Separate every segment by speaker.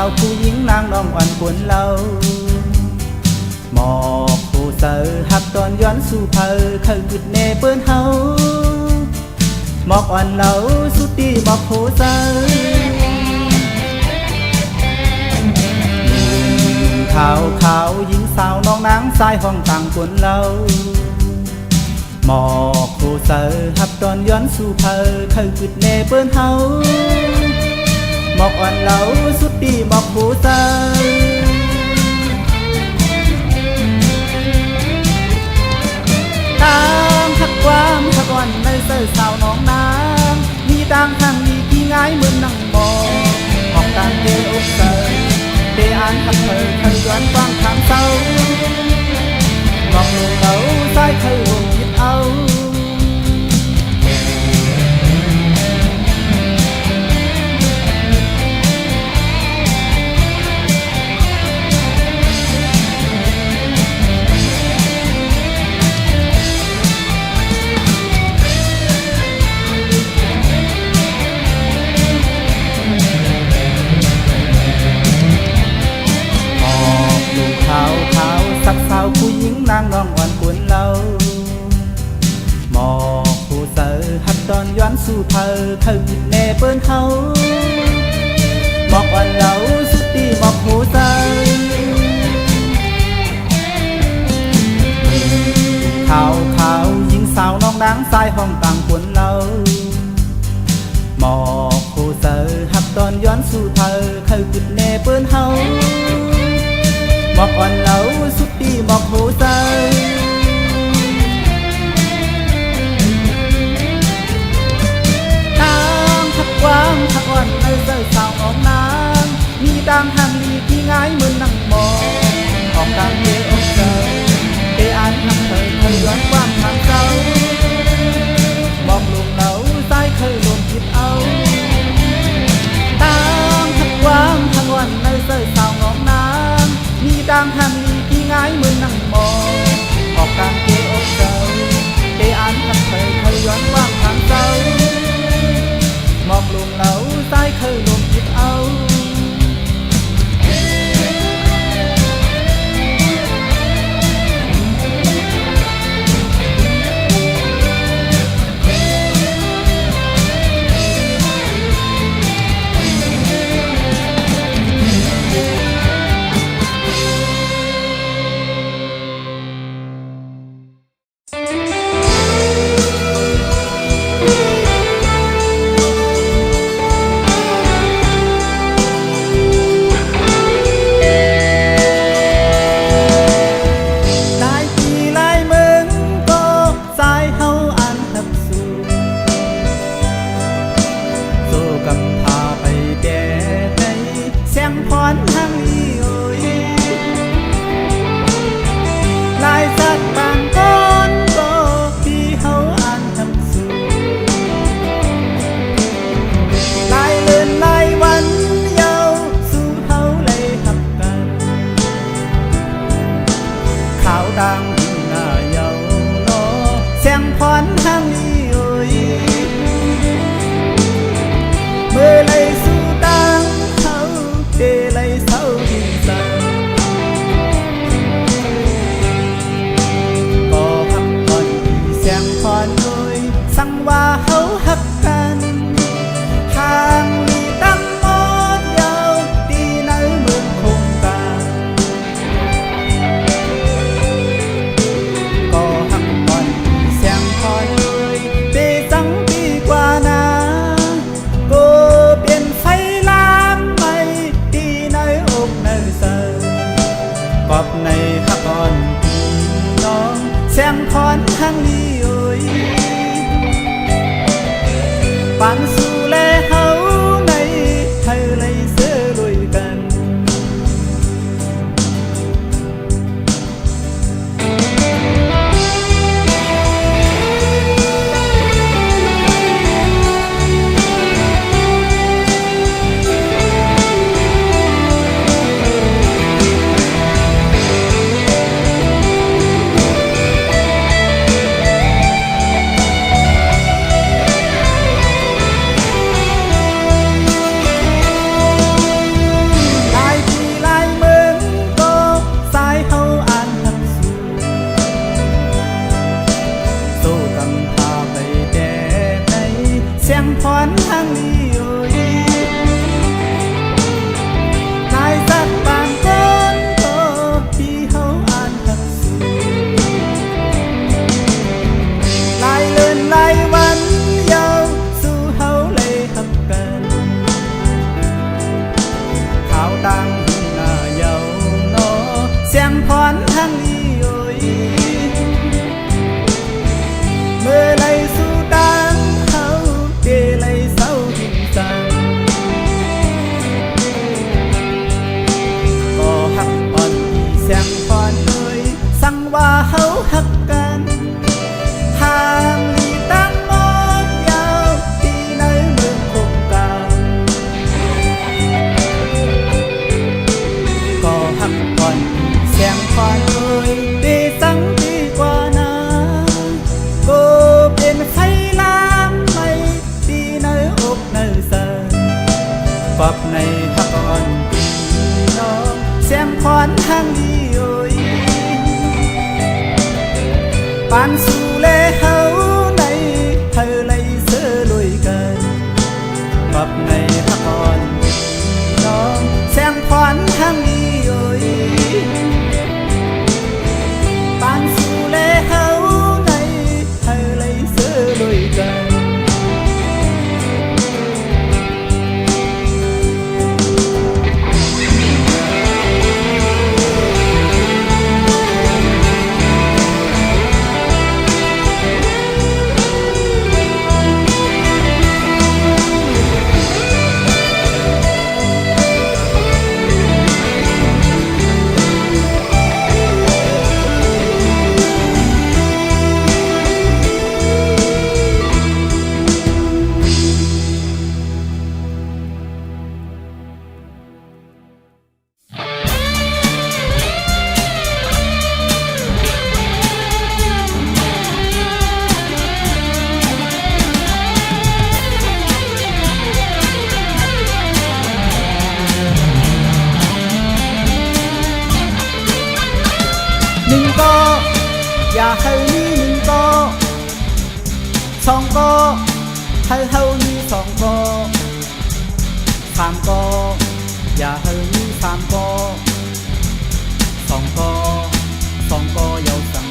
Speaker 1: าวผู้หญิงนางน้องอ่อนกวนเราหมอกผู้เสือหักตอนย้อนสู่เพอเคยจุดเนเปิ้นเฮาหมอกอ่อนเหลาสุดดีหมอกผู้เสือขาวขาวหญิงสาวน้องนางสายห้องต่างกวนเราหมอกผู้เสือหักตอนย้อนสู่เพอเคยจุดเนเปิ้นเฮาหมอกอ่อนเหลาสุดดีหมอกผู้เสือตามหักความหักอ่อนในเสือสาวน้องนางมีต่างทางดีที่ง่ายเหมือนนั่งมองออกต่างเดอกเสือเดอ่านหักเธอเคยย้อนฟังทางเศร้ามองลงเขาใต้เคยห่วงคิดเอาสักสาวผู้หญิงนางน้องอ่อนกวนเราหมอกผู้เสือหักตอนย้อนสู่เพอเคยจุดเนเปิ้นเฮาหมอกอ่อนเหลาสุดดีหมอกผู้เสือขาวขาวหญิงสาวน้องนางสายห้องต่างกวนเราหมอกผู้เสือหักตอนย้อนสู่เพอเคยจุดเนเปิ้นเฮาหมอกอ่อนเหลาสุดดีหมอกผู้เสือตามหักความหักอ่อนในเสือสาวออกนางมีตามทางลีที่ง่ายเหมือนนั่งมองออกกลางเดอกเสือเดอ่านหักเธอเคยย้อนความทางเศร้ามองลงเหลาสายเคยลมคิดเอาตามหักความหักอ่อนในเสือสาวออกนางมีตามทางลีที่ง่ายเหมือนนั่งมองออกกลางเกอกเศร้าเดอ่านหักเธอเคยย้อนว่างทางเศร้ามองลงเหลาสายเคยลมคิดเอาปันสู่แลเฮาในไทยเลยเสือลุยกัน สียงพรทางลีโอยนายสักปางก้อนโตที่เฮาอ่านหักสูลายเลื่อนลายวันยาวสู่เฮาเลยหักกันข่าวดังหน้าเยาโนเสียงพรทางลีโอยเมื่อไรสู่ดังเฮาเดไรเศร้าทิ้งจังก็หักอ่อนที่เสียงพรเอ่ยสั่งว่าเฮาหักกันทางลีตั้งมอดยาวที่ในเมืองคงกาก็หักอ่อนที่เสียงพรเอ่ยดีสั่งดีกว่านาก็เป็นไฟลามไม่ดีในอกในใจปรับในหักอ่อนพี่น้องเสียงพรทางดีโอยปานสู่เลเฮาในเธอเลยเสือลุยกันปรับในหักอ่อนพี่น้องเสียงพรทางดีโอยปานสู่เลเฮาในเธอเลยเสือลุยกันหนึ่งก็อย่าให้มีหนึ่งก็สองก็ให้เฮามีสองก็สามก็อย่าให้มีสามก็สองก็สองก็ยาวสั่ง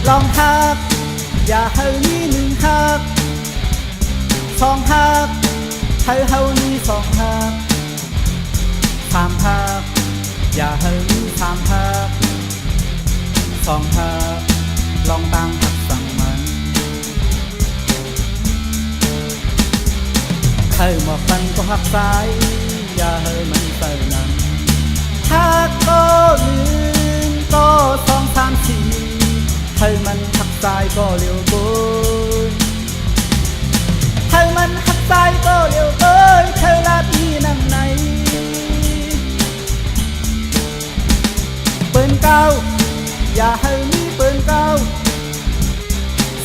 Speaker 1: ลองหักอย่าให้มีหนึ่งหักสองหักให้เฮามีสองหักสามหักอย่าให้มีสามหักสองหักลองตั้งหักสั่งมันให้หมอกมันก็หักซ้ายอย่าให้มันเตินั้นหักก็หนึ่งก็สองสามสี่ให้มันหักซ้ายก็เร็วเกินให้มันหักซ้ายก็เร็วเกินเธอละที่นั่งไหนปืนเก้าอย่าให้มีปืนเก้า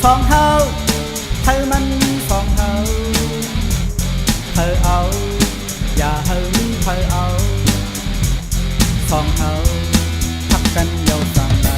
Speaker 1: สองเฮาให้มันมีสองเฮาเธอเอาอย่าให้มีเธอเอาสองเฮาทักกันยาวสั่งใด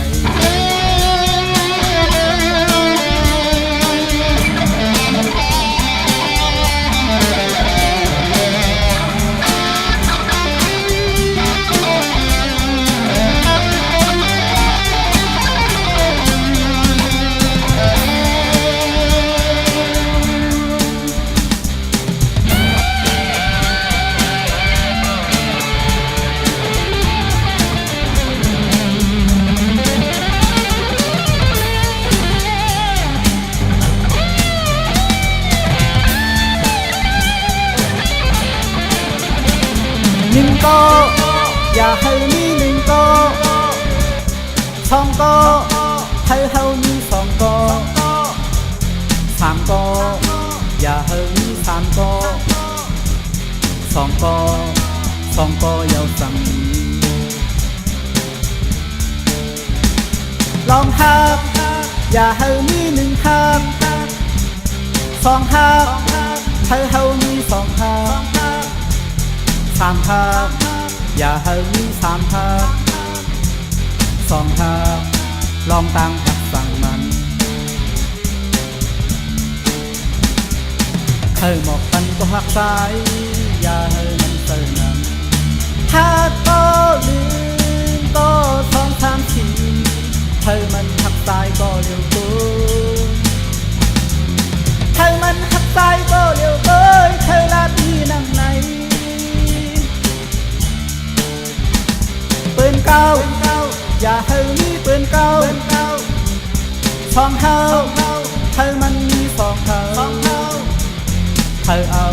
Speaker 1: หนึ่งก็อย่าให้มีหนึ่งก็สองก็ให้เฮามีสองก็สามก็อย่าให้มีสามก็สองก็สองก็ยาวสั่งลองหักอย่าให้มีหนึ่งหักสองหักให้เฮามีสองหักสามหักอย่าให้มีสามหักสองหักลองตั้งหักสั่งมัน เธอหมอกกันก็หักสายอย่าให้มันเติมน้ำหากก็ลืมก็สองสามสี่เธอมันหักสายก็เร็วเกินเธอมันหักสายก็เร็วเกินเธอลาที่นั่งไหนปืนเก่าอย่าให้มีปืนเก่าสองเฮาเธอมันมีสองเฮาเธอเอา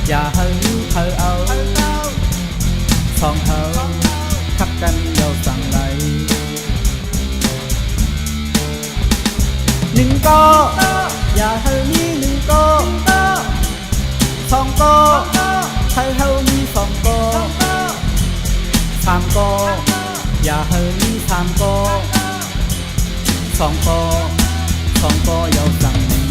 Speaker 1: อย่าให้เธอเอาสองเฮาทักกันเดียวสั่งไหลหนึ่งก็อย่าให้มีหนึ่งก็สองก็เธอเฮามีสองก็สามก็อย่าให้มีสามก็สองก็เยาสั่งนี้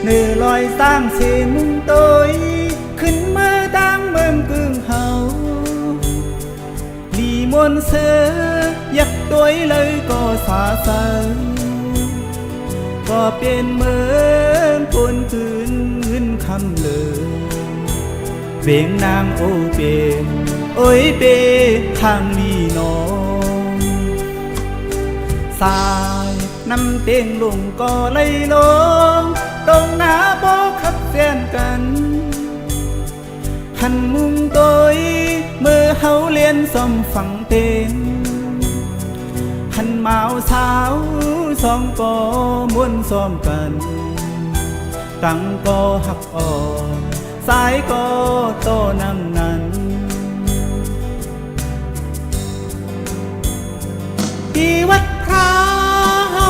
Speaker 1: เนื้อลอยสร้างเสมุงโตยขึ้นมาดังเมืองกึ่งเฮาลีมวนเสือยักตัวเลยก็สาสายก็เป็นเหมือนคนคืนเงินคำเลยเบ่งนางโอเป็นโอ้ยเป็นทางนี้น้องสายน้ำเต็งลงก็เลยลงตรงหน้าโบขับเส้นกันหันมุงโตยเมื่อเฮาเลียนซ่อมฝังเต็นหันเมาสาวสองก็ม้วนซ้อมกันตั้งก็หักอ่อนสายก็โตนำนั้นที่วัดพระเฮา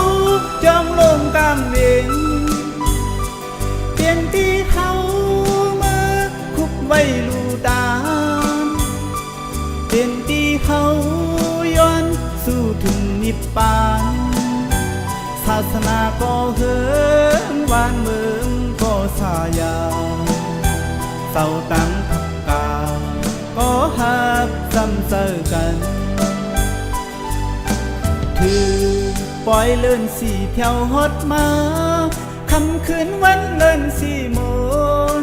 Speaker 1: จองลงกลางเวงเปลี่ยนที่เฮาเมื่อคุบไว้ลูตามเปลี่ยนที่เฮาย้อนสู่ถึงนิพพานศาสนาก็เหินวานเมืองก็สายาเศร้าตั้งทับกาก็หักซ้ำเซอกันถือปล่อยเลื่อนสี่เที่ยวฮอดมาคำคืนวันเลื่อนสี่โมน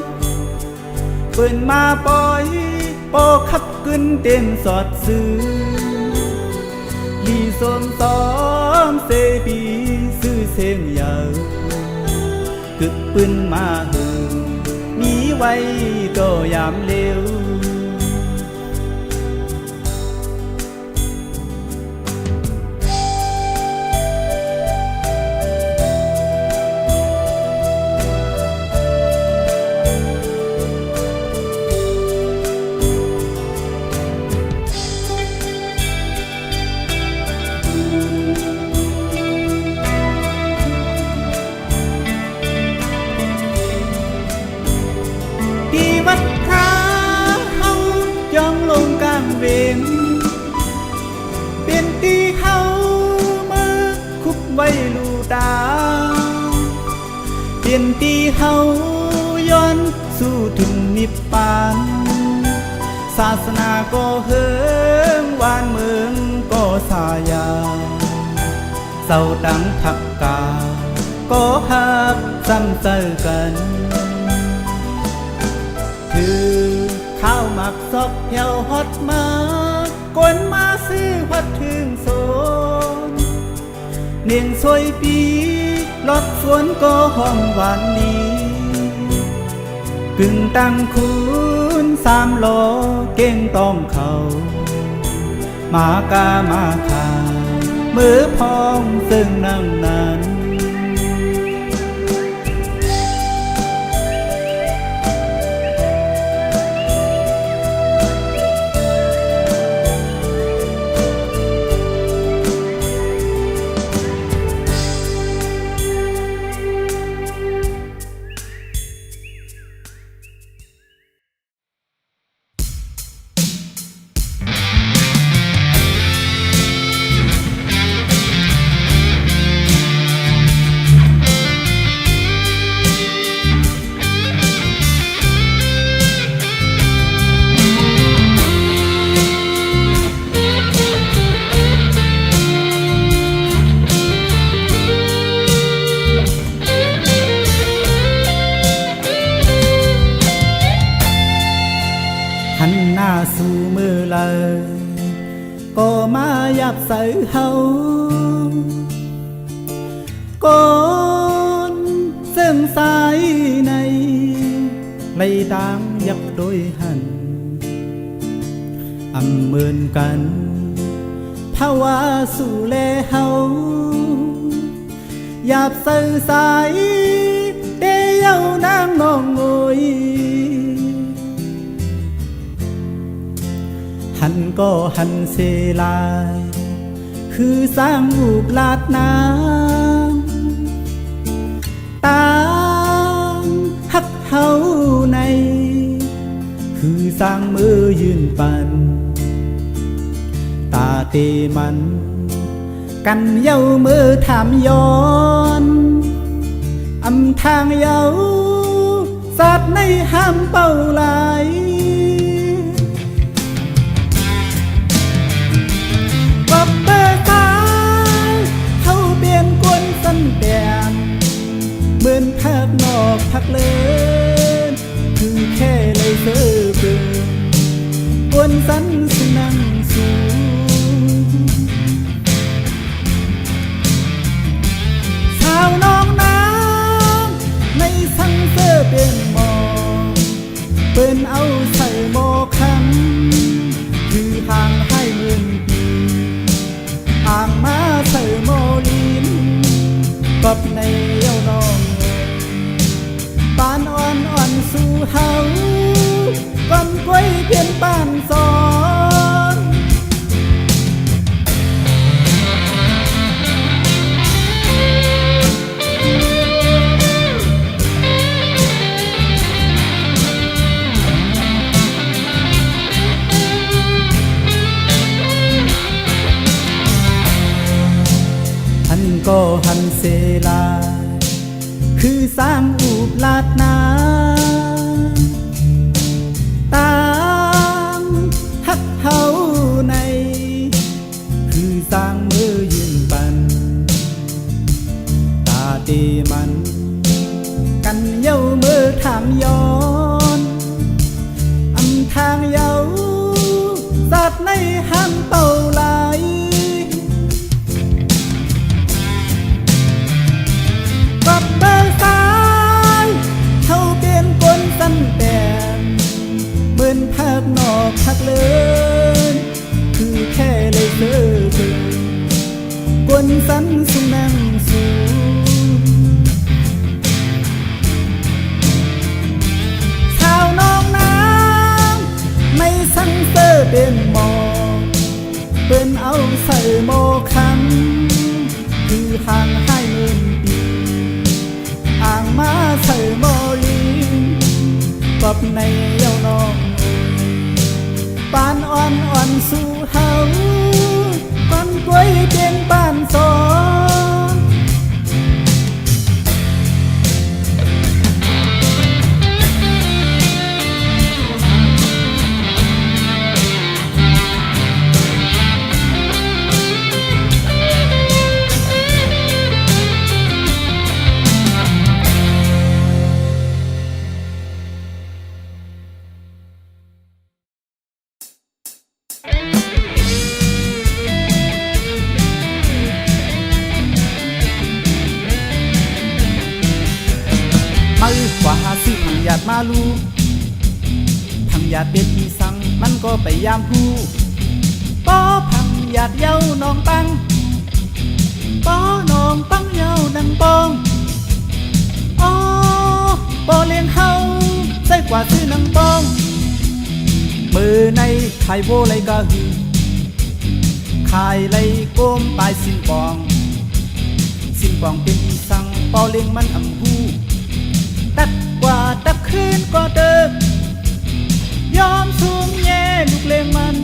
Speaker 1: ปืนมาปล่อยโปขับขึ้นเต็มสอดซื้อลีสมซ้อมเสบีซื้อเส้นยาวกึกปืนมาหึงมีไว้ก็ยามเร็ววัดพระเฮาย่องลงกลางเวงเป็นตีเฮาเมื่อคุบไว้ลูตาเป็นตีเฮาย้อนสู่ถึงนิพพานศาสนาก็เฮิงวานเมืองก็สายาเศร้าดังทับกาก็หักซ้ำเจอกันคือข้าวหมักซอกเหี่ยวฮอดมากวนมาซื้อฮอดถึงโซนเนียงซวยปีลอดสวนก็ห้องหวานดีกึ่งตั้งคูณสามโลเก่งต้องเขามากามาขามือพองซึ่งนั่งนั้น ท สู่มือเลยก็มาหยับใส่เฮาก่อนเส้นสายในไล่ตามยักโดยหันอำเมินกันภาวะสู่แลเฮาหยับใส่สายเดียวนางนองงอยหันก็หันเสลายคือสร้างลูกลาดน้ำตามหักเฮาในคือสร้างมือยืนปันตาเตมันกันเย้ามือถามย้อนอำทางเย้าสัตว์ในห้ามเป้าไหลวับเบอร์ตายเขาเปลี่ยนกวนสันแดนเหมือนพักนอกพักเลินคือแค่เลยเสือเกินกวนสันสุนังสูชาวน้องน้ำในสังเสือเป็นหมอเปิ้นเอาใส่หมอคันคือห่างให้เงินห่างมาใส่โมลินกับในเย้าน้องปานอ่อนอ่อนสู่เฮาก้อนกล้วยเพียนบ้านสอนหันก็หันเสลาคือสร้างอูบลาดน้ำตามหักเฮาในคือสร้างมือยืนปันตาตีมันกันเย้ามือถามย้อนอำทางเย้าสัตว์ในห้ามเป้าไหลวับเบอร์ตายเขาเปลี่ยนกลสันแดนเหมือนพักนอกพักเลินคือแค่เลยเสือเกินกวนสันสุนังสูชาวน้องน้ำไม่สังเสือเป็นหมอเปิ้นเอาใส่หมอคันคือห่างให้เงินอ่างมาใส่โมลินกับในเย้าน้องปานอ่อนอ่อนสู่เฮาก้อนกล้วยเพียงบ้านสอนมาอึกว่าหาซื้อพังหยาดมาลูพังหยาดเป็นที่สั่งมันก็ไปยามผู้ป้อพังหยาดเย้าน้องปังป้อน้องปังเย้าดังปองอ๋อบ่เลี้ยงเฮาใส่กว่าซื้อนังปองมือในขายโบไรกะหือขายไรโกมปลายสิ้นปองเป็นที่สั่งป้อเลี้ยงมันอำผู้ตัดกว่าตักคืนก็เดิกยอมสูงแย่ลูกเลงมัน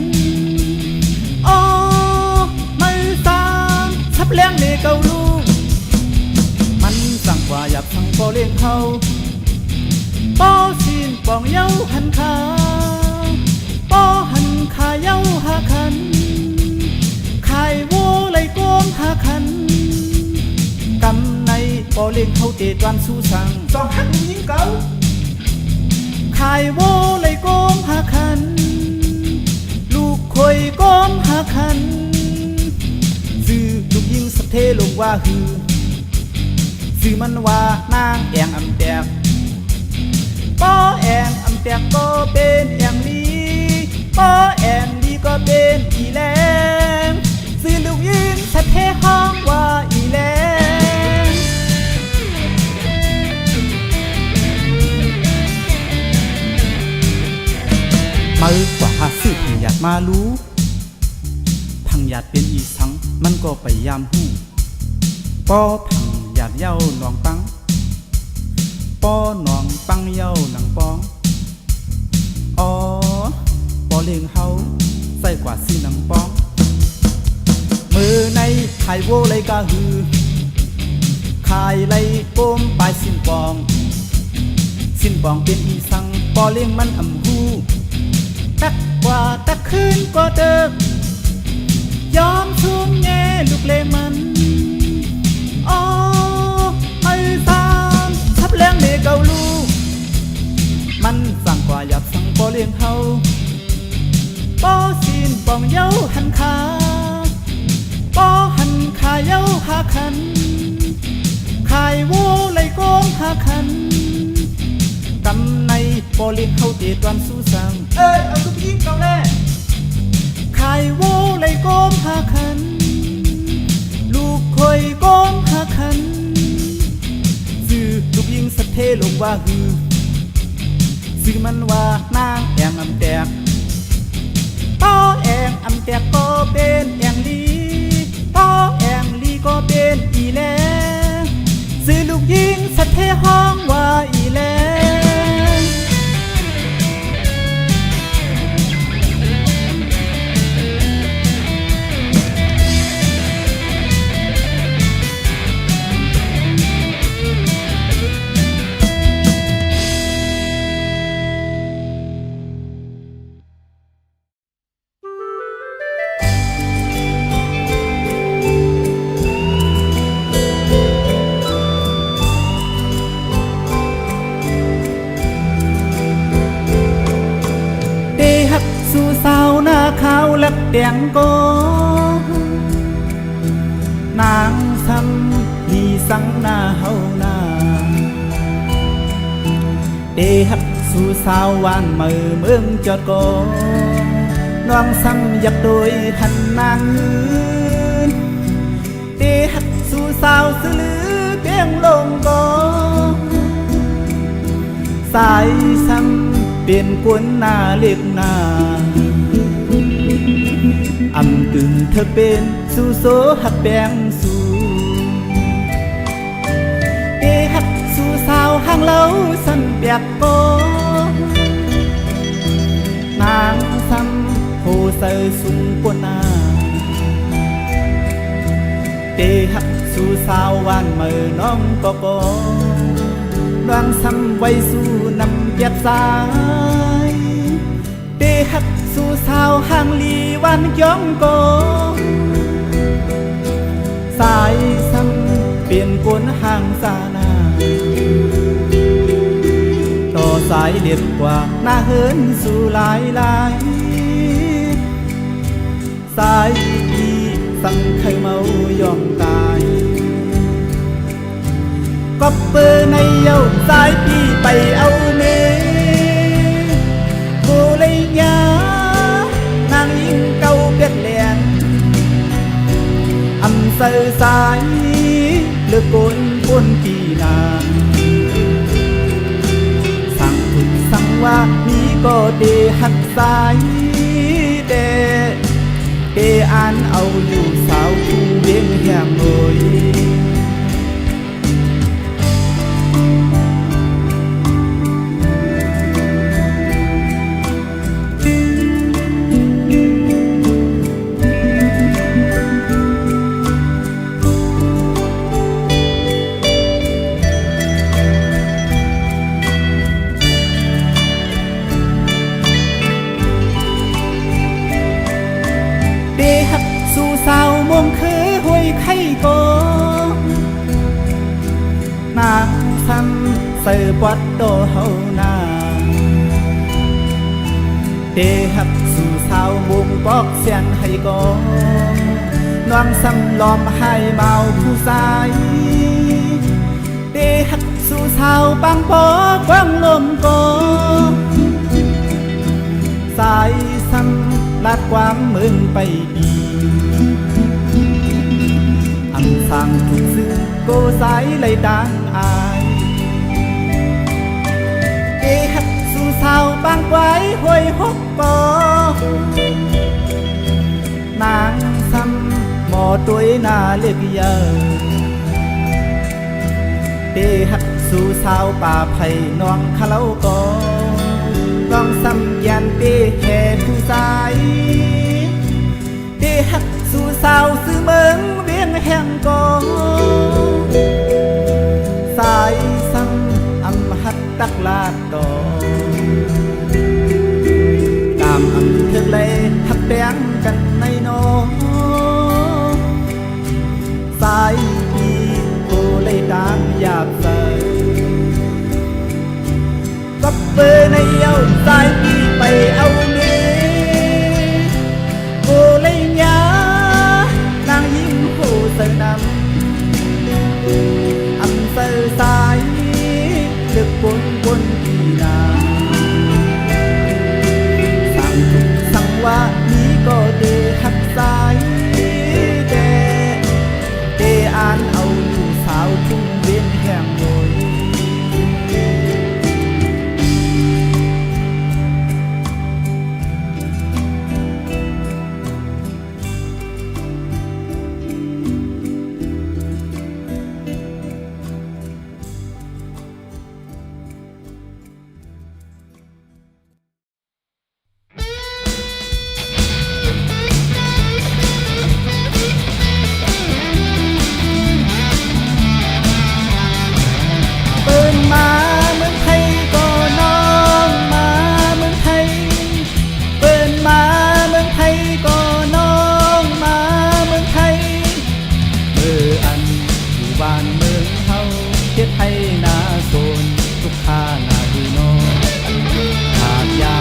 Speaker 1: อ๋อมือสางทับเลี้ยงเด็กเกาลูกมันสั่งกว่าอยากสั่งป้อเลี้ยงเขาป้อสิ้นปองเย้าหันขาป้อหันขาเย้าหาคันขายโวเลยโกมหาคันกำในป้อเลี้ยงเขาเตะตวันสู้สั่งสองหันยิงเก่าขายโวเลยโกมหาคัน ลงว่าฮือชื่อมันว่านางแองอำแตกป้อแองอำแตกก็เป็นแองลีป้อแองลีก็เป็นอีแลงชื่อลูกยิงสัตเทห้องว่าอีแลงมือกว่าหาซื้อพังหยาดมารู้พังหยาดเป็นอีสังมันก็ไปยามหู้ป้อพังหยาดเย้าหนองปังป้อหนองปังเย้าหนังปองอ๋อป้อเลี้ยงเฮาใส่กว่าซื้อหนังปองมือในขายโวไลกะฮือขายไลโกมปลายสิ้นปองสิ้นปองเป็นอีสังป้อเลี้ยงมันอำหูตักกว่าตักคืนก็เดิกยอมทุ่มแง่ลูกเลมันอ๋อไม่ตามทับแรงเมเกาลูมันสั่งกว่าอยากสั่งป้อเลี้ยงเฮาป้อสิ้นปองเย้าหันขาป้อหันขาเย้าหาคันขายโวไลโกงหาคันกำในป้อเลี้ยงเฮาเตะตอนสู้สั่งเอาทุกยิงเกาแล่ขายโวไลโกงหาคันลูกคอยโกงหาคันซื้อลูกยิงสัตเทลงว่าฮือซื้อมันว่านางแองอำแตกป้อแองอำแตกก็เป็นแองลีป้อแองลีก็เป็นอีแลซื้อลูกยิงสัตเทห้องว่าอีแลสู่สาวหน้าขาวและแดงโกนางซ้ำมีสังหน้าเฮาหน้าเดฮักสู่สาววานมือเมืองจอดโกน้องซ้ำอยากโดยหันนางยืนเดฮักสู่สาวสือลือเพียงลงโกสายซ้ำเปลี่ยนกวนหน้าเล็กหน้าอำกึ่งเธอเป็นสู่โซหักแบงสู่เอหักสู่สาวห่างเล่าสันเปียกโกนางซ้ำโหใส่สุ่มกวนหน้าเอหักสู่สาววานมือน้องก็โกนางซ้ำไว้สู่นำเปียกสายเดฮักสู่สาวห่างลีวันย้องโกสายซ้ำเปลี่ยนกวนห่างสานาต่อสายเด็ดกว่าหน้าเหินสู่หลายหลายสายอีสั่งเคยเมายอมตายก็เปิดในเย้าสายพี่ไปเอาเมโบเลยยานางยิงเก่าเปียกแหลนอำเสอสายเลือกกนปนปีนาสั่งถึงสั่งว่ามีก็เดหักสายเดอ่านเอาอยู่สาวผู้เวียงแหงโอยสาวมงคือห้วยไข่โกนางซ้ำใส่ปัดโดเฮานาเดหักสู่สาวมงปอกเสียนให้โก น้องสำลอมให้เมาผู้สายเดหักสู่สาวปังปอกว้างลมโกสายซ้ำลาดกว้างเมืองไปดีอันสั่งทุกซื้อโกสายเลยดังอายเดหักสู่สาวปังไว้ห้วยหกปอนางซ้ำหมอตัวหน้าเล็กเยอะเดหักสู่สาวป่าไผ่น้องคาเล้าก็น้องซ้ำยันเดแห่ผู้สายเดหักสู่สาวซื้อเมืองเวียงแห่งก็สายซ้ำอำหัดตักลาดต่อตามอำเภอเลยหักแดงกันในโนสายปีโกเลยตามหยาบใสก็เบอร์ในเอาสายปีไปเอาเนื้อโกเลยยานางยิ้มโหเสนำอำเภอสายลึกบนที่นาสั่งทุกสั่งว่านี้ก็เดหักสายเดอ่านเอาอยู่สาวทุ่งเวียนแห่งโดยมาเมืองไทยก็น้องมาเมืองไทยเปิ้นมาเมืองไทยก็น้องมาเมืองไทยเมื่ออันอยู่บ้านเมืองเฮาเฮ็ดให้นาโซนทุกข้านาดีน้องขาดยา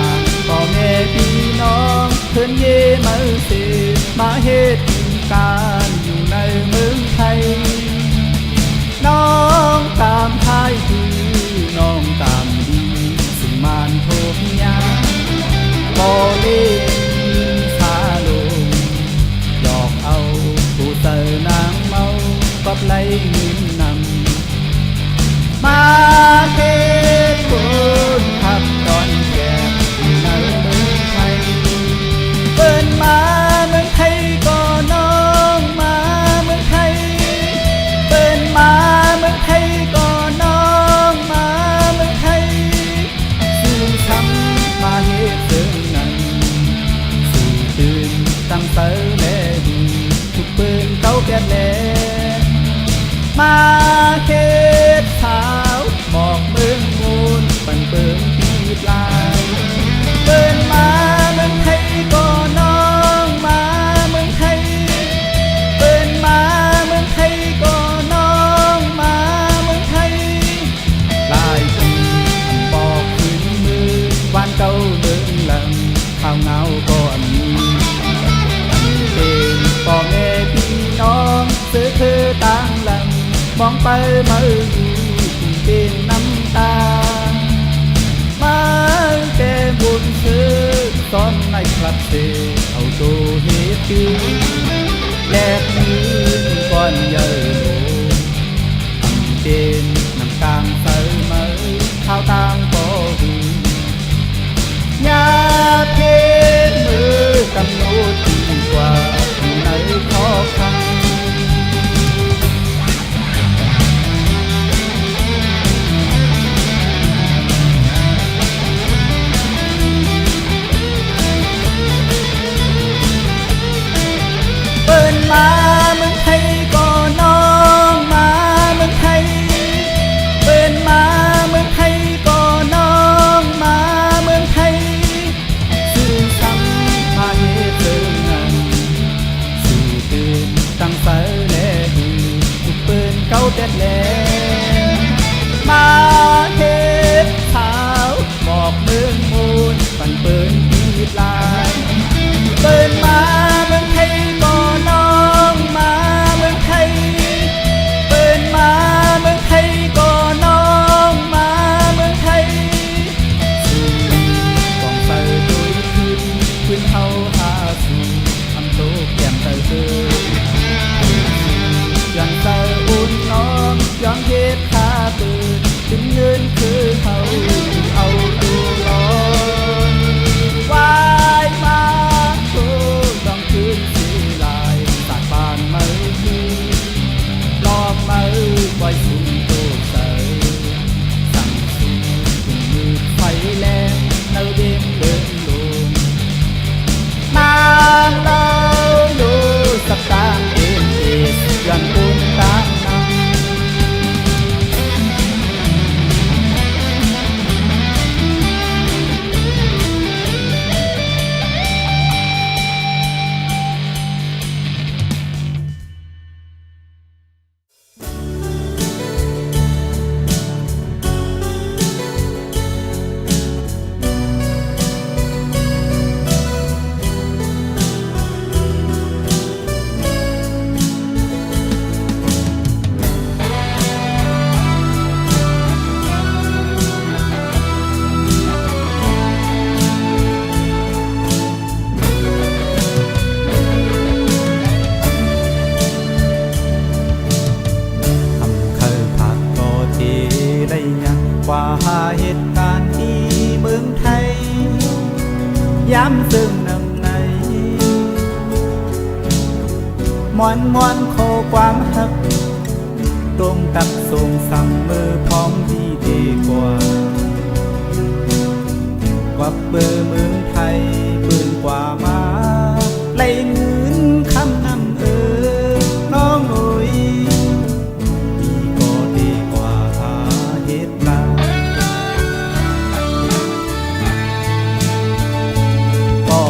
Speaker 1: ก็แม่พี่น้องเพิ่นเย่มาเสมาเฮ็ดการอยู่ในเมืองไทยน้องตามท้ายคือน้องตามดีสุมานโทพยาบ่เล่นสาลงหยอกเอาผู้เตอนางเมาปับไหลเงินนำมาเทศคนขับตอนแก่ในเมืองไทยเปิ้นมาเมืองไทยก็น้องมาเมืองไทยเปิ้นมาเมืองไทยก็น้องมาเมืองไทยสู่ทำมาเฮ็ดเดินนั้นสู่ตื่นตั้งเตอแลดีทุกปืนเก้าแก่แลมาเฮ็ดสาวบอกเมืองมูลปันเปิงปีปลายเปิ้นมาเมืองไทยก็น้องมาเมืองไทยเปิ้นมาเมืองไทยก็น้องมาเมืองไทยหลายปีอันบอกขึ้นมือวานเก่าเดินหลังข้าวเหงาก็มีอันเป็นพ่อแม่พี่น้องเสือเธอต่างหลังมองไปมาอยู่เป็นน้ำตามาแต่บุญซื้อซ้อนในคลับเซเอาโตเฮปีแลกมือก้อนใหญ่โลทำเป็นน้ำกลางเสยมือข้าวต่างก็หูยาเพชรมือกำหนดดีกว่าอยู่ในข้อคังเปิ้นมาเมืองไทยก็น้อ ำซึ่งหนึ่งในมวนมวนโคความหักตรงกับส่งสั่งมือพร้อมที่ดีกว่าวับเบอร์เมืองไทยปืนกว่ามาไล่เงินคำนำน้องหนุ่ยมีก็ดีกว่าหาเหตุการณ์ก็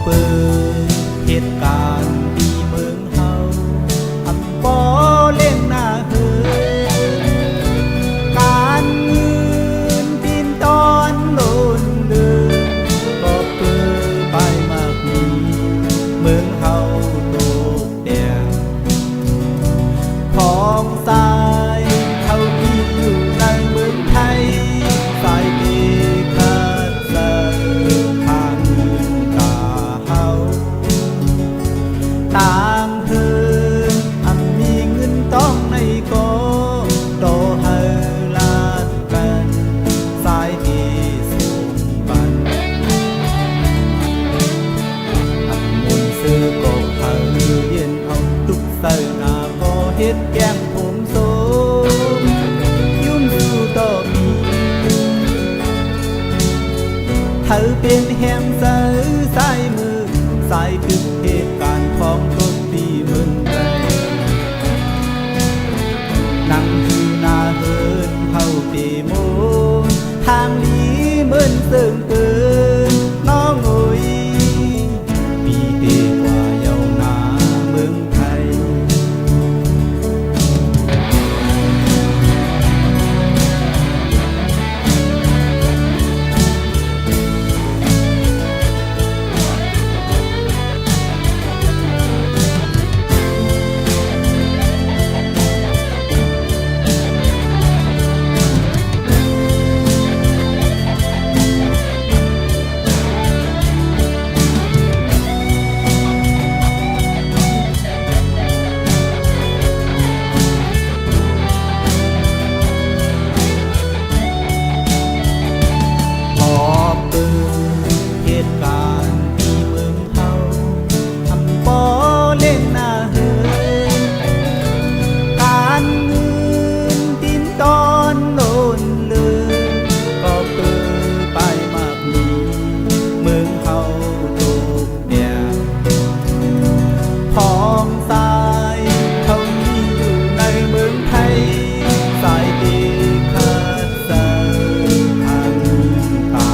Speaker 1: เปิดเหตุการณ์ที่เมืองเฮาอำปอเล่นหน้าเฮือการเงินดินตอนโลนเดือก็เปิดไปมากมีเมืองเฮาโตกแดงของสายเท่าที่อยู่ในเมืองไทยสายดีขาดสายทางเงินตาเฮาต่างเฮืออันมีเงินต้องในก็โตเฮาลาดกันสายดีสูงบันอันมุนซื้อก็เฮาเย็นเอาทุกเสนาก็เฮ็ดแก้มผมโสมยุ่มสู่ต่อมีเธอเป็นแหมเสือสายมือสายถึงเหตุการณ์ของทุกที่เมืองไทยนั่งอยู่หน้าเฮินเฮาตีโมนทางนี้เหมือนซึ่งเกินน้องโอยมีดีกว่าเยาวนาเมืองไทยพอเปิดเหตุการณ์ที่เมืองเฮาทำปอเล่นหน้าเฮือนการเงินดินตอนโลนเลือก็เปิดไปมากมีเมืองเฮาโตกแดงพร้อมสายเท่านี้อยู่ในเมืองไทยสายดีขาดสายทางเงินตา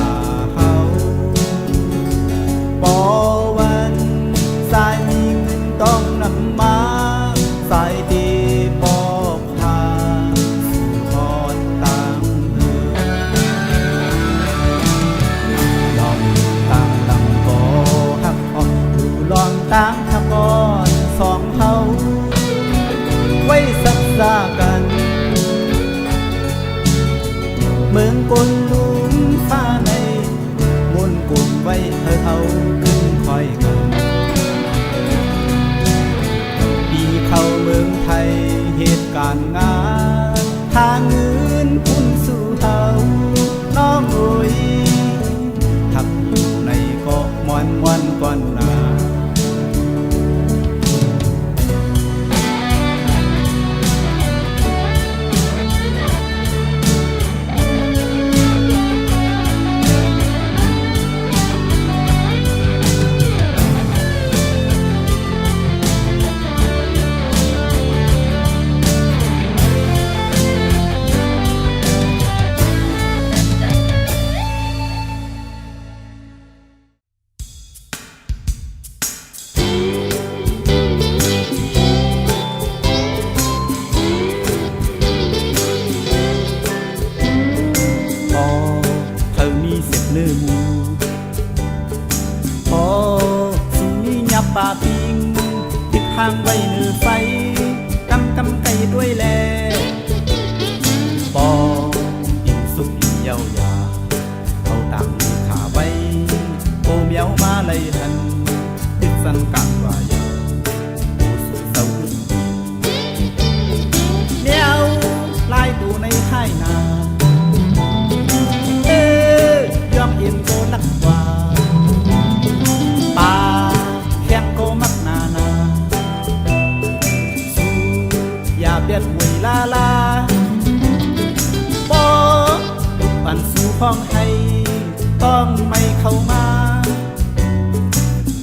Speaker 1: เฮาปอวันสายมีเงินต้องนำมาสายดีปอบหาสู่ทอดต่างเฮือลองต่างลำก็หักอ่อนดูลองต่างหักอ่อนสองเฮาไว้สักษากันเมืองกลลุมฟ้าในมนต์กลุ่มไว้เอาขึ้นคอยกันปีเข้าเมืองไทยเหตุการณ์งานทางเงินพุ่นสู่เฮาน้องโอยทักอยู่ในเกาะมวนมวนก่อนหนา ป่าปิงติดทางไว้เนื้อไฟกำไก่ด้วยแลปอยิงสุกยิงเยาวยาเขาต่างมือขาไว้โอเมียวมาเลยหันติดสันกัดว่าเยาโอสวยเศร้าขึ้นเมียวลายตัวในค่ายนายอมเอ็นโกนักว่า ห้องให้ต้องไม่เข้ามา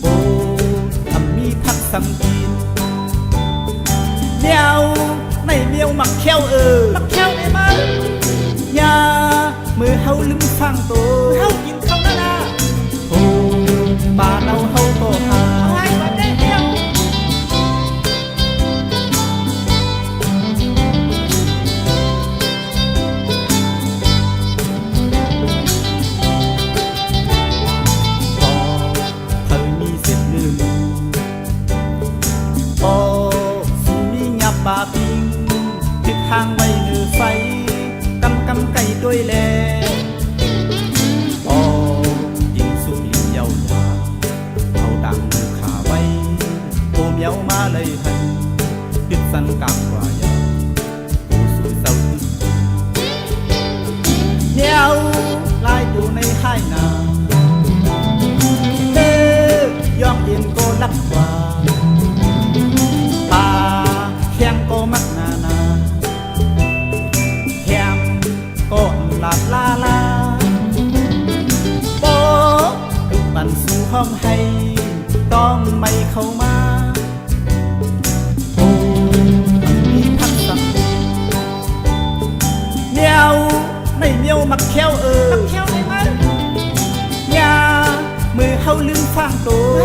Speaker 1: โอ้ทำมีพักสังกีนเมียวในเมียวมักแค้วมักแค้วไอ้มันยามือเฮาลืมฟังโตเฮากินข้าวนานาโอ้บ้านเราเฮาโตหาให้วันได้เดียวป่าพิงติดทางไว้เนื้อไฟกำไก่ด้วยแลพอยิงสุริเยาวยาเขาดังมือขาไว้โอมเยามาเลยหันติดสันกำกว่ายาโอสู่เศร้าเยาวลายอยู่ในห้ายนาย่องเย็นก็รักกว่าป่าแข้งก็มักนานาแถมก็ลาดลาลาโป๊ะทุกบันสู่ห้องให้ต้องไม่เข้ามาโอ้มีพักสังเมียวไม่เมียวมักแค้วมักแค้วได้ไหมยามือเขาลืมฟังตัว